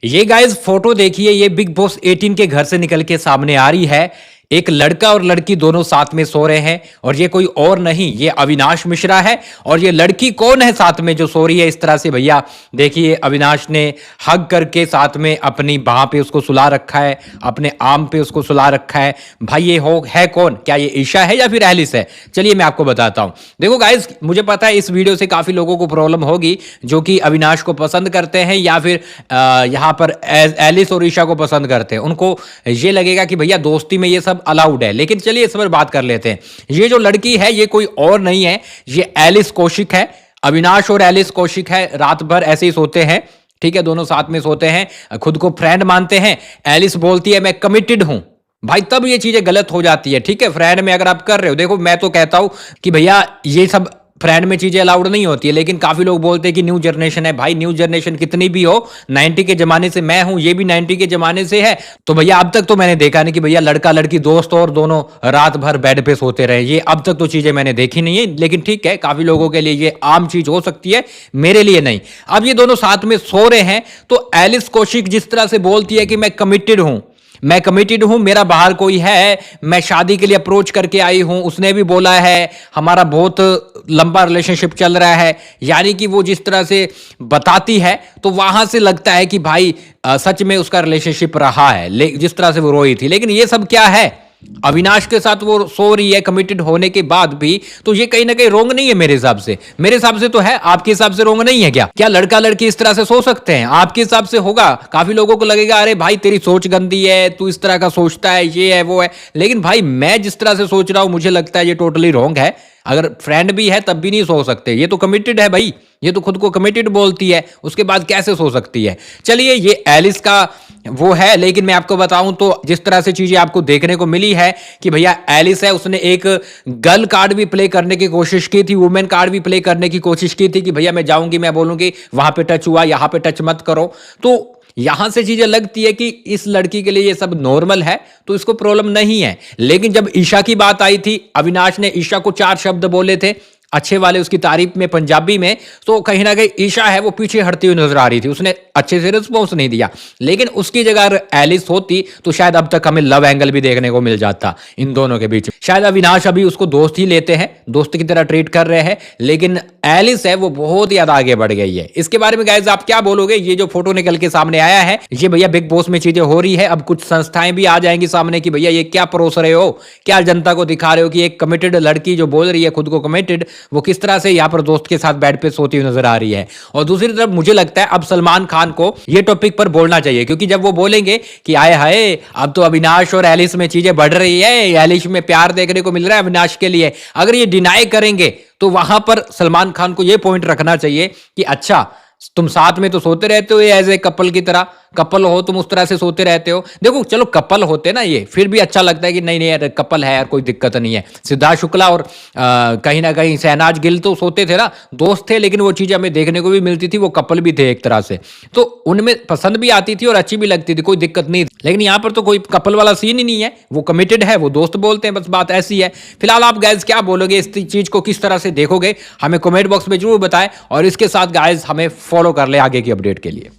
ये guys photo देखिए, ये बिग बॉस 18 के घर से निकल के सामने आ रही है। एक लड़का और लड़की दोनों साथ में सो रहे हैं और ये कोई और नहीं, ये अविनाश मिश्रा है। और ये लड़की कौन है साथ में जो सो रही है इस तरह से? भैया देखिए, अविनाश ने हग करके साथ में अपनी बाह पे उसको सुला रखा है, अपने आर्म पे उसको सुला रखा है। भाई ये हो है कौन? क्या ये ईशा है या फिर एलिस है? चलिए मैं आपको बताता हूं। देखो गाइस, मुझे पता है इस वीडियो से काफी लोगों को प्रॉब्लम होगी जो कि अविनाश को पसंद करते हैं या फिर यहाँ पर एलिस और ईशा को पसंद करते हैं। उनको ये लगेगा कि भैया दोस्ती में ये सब अलाउड है, लेकिन चलिए इस पर बात कर लेते हैं। ये जो लड़की है ये कोई और नहीं है, ये एलिस कौशिक है। अविनाश और एलिस कौशिक है, रात भर ऐसे ही सोते हैं, ठीक है, दोनों साथ में सोते हैं, खुद को फ्रेंड मानते हैं। एलिस बोलती है मैं कमिटेड हूं। भाई तब ये चीजें गलत हो जाती है, ठीक है। फ्रेंड में अगर आप कर रहे हो, देखो मैं तो कहता हूं कि भैया ये सब फ्रेंड में चीजें अलाउड नहीं होती है, लेकिन काफी लोग बोलते हैं कि न्यू जनरेशन है। भाई न्यू जनरेशन कितनी भी हो, 90 के जमाने से मैं हूं, ये भी 90 के जमाने से है। तो भैया अब तक तो मैंने देखा नहीं कि भैया लड़का लड़की दोस्त और दोनों रात भर बेड पे सोते रहे। ये अब तक तो चीजें मैंने देखी नहीं है, लेकिन ठीक है, काफी लोगों के लिए ये आम चीज हो सकती है, मेरे लिए नहीं। अब ये दोनों साथ में सो रहे हैं तो एलिस कौशिक जिस तरह से बोलती है कि मैं कमिटेड हूं, मैं कमिटेड हूं, मेरा बाहर कोई है, मैं शादी के लिए अप्रोच करके आई हूं, उसने भी बोला है, हमारा बहुत लंबा रिलेशनशिप चल रहा है। यानी कि वो जिस तरह से बताती है तो वहां से लगता है कि भाई सच में उसका रिलेशनशिप रहा है, जिस तरह से वो रोई थी। लेकिन ये सब क्या है? अविनाश के साथ वो सो रही है कमिटेड होने के बाद भी, तो ये कहीं ना कहीं रोंग नहीं है मेरे हिसाब से। मेरे हिसाब से तो है, आपके हिसाब से रोंग नहीं है क्या? क्या लड़का लड़की इस तरह से सो सकते हैं? आपके हिसाब से होगा? काफी लोगों को लगेगा अरे भाई तेरी सोच गंदी है, तू इस तरह का सोचता है, ये है वो है। लेकिन भाई मैं जिस तरह से सोच रहा हूं, मुझे लगता है ये टोटली रोंग है। अगर फ्रेंड भी है तब भी नहीं सो सकते, ये तो कमिटेड है भाई, ये तो खुद को कमिटेड बोलती है, उसके बाद कैसे सो सकती है? चलिए ये एलिस का वो है, लेकिन मैं आपको बताऊं तो जिस तरह से चीजें आपको देखने को मिली है कि भैया एलिस है, उसने एक गर्ल कार्ड भी प्ले करने की कोशिश की थी, वुमेन कार्ड भी प्ले करने की कोशिश की थी कि भैया मैं जाऊंगी, मैं बोलूंगी वहां पे टच हुआ, यहां पे टच मत करो। तो यहां से चीजें लगती है कि इस लड़की के लिए ये सब नॉर्मल है, तो इसको प्रॉब्लम नहीं है। लेकिन जब ईशा की बात आई थी, अविनाश ने ईशा को 4 शब्द बोले थे अच्छे वाले उसकी तारीफ में पंजाबी में, तो कहीं ना कहीं ईशा है वो पीछे हटती हुई नजर आ रही थी, उसने अच्छे से रिस्पॉन्स नहीं दिया। लेकिन उसकी जगह अगर एलिस होती तो शायद अब तक हमें लव एंगल भी देखने को मिल जाता इन दोनों के बीच। शायद अविनाश अभी उसको दोस्त ही लेते हैं, दोस्त की तरह ट्रीट कर रहे हैं, लेकिन एलिस है वो बहुत ज्यादा आगे बढ़ गई है। इसके बारे में गाइस आप क्या बोलोगे? ये जो फोटो निकल के सामने आया है, ये भैया बिग बॉस में चीजें हो रही है। अब कुछ संस्थाएं भी आ जाएंगी सामने कि भैया ये क्या परोस रहे हो, क्या जनता को दिखा रहे हो कि एक कमिटेड लड़की जो बोल रही है खुद को कमिटेड, वो किस तरह से यहाँ पर दोस्त के साथ बेड पे सोती हुई नजर आ रही है। और दूसरी तरफ मुझे लगता है अब सलमान खान को ये टॉपिक पर बोलना चाहिए, क्योंकि जब वो बोलेंगे कि आए हाय अब तो अविनाश और एलिस में चीजें बढ़ रही है, एलिस में प्यार देखने को मिल रहा है अविनाश के लिए, अगर ये डिनाई करेंगे तो वहां पर सलमान खान को ये पॉइंट रखना चाहिए कि अच्छा तुम साथ में तो सोते रहते हो ये एज ए कपल की तरह, कपल हो तुम उस तरह से सोते रहते हो। देखो चलो कपल होते ना, ये फिर भी अच्छा लगता है कि नहीं नहीं यार कपल है यार, कोई दिक्कत नहीं है। सिद्धार्थ शुक्ला और कहीं ना कहीं शहनाज गिल तो सोते थे ना, दोस्त थे, लेकिन वो चीजें हमें देखने को भी मिलती थी, वो कपल भी थे एक तरह से, तो उनमें पसंद भी आती थी और अच्छी भी लगती थी, कोई दिक्कत नहीं थी। लेकिन यहाँ पर तो कोई कपल वाला सीन ही नहीं है, वो कमिटेड है, वो दोस्त बोलते हैं, बस बात ऐसी है। फिलहाल आप गाइज क्या बोलोगे, इस चीज को किस तरह से देखोगे, हमें कमेंट बॉक्स में जरूर बताएं। और इसके साथ गाइज हमें फॉलो कर ले आगे की अपडेट के लिए।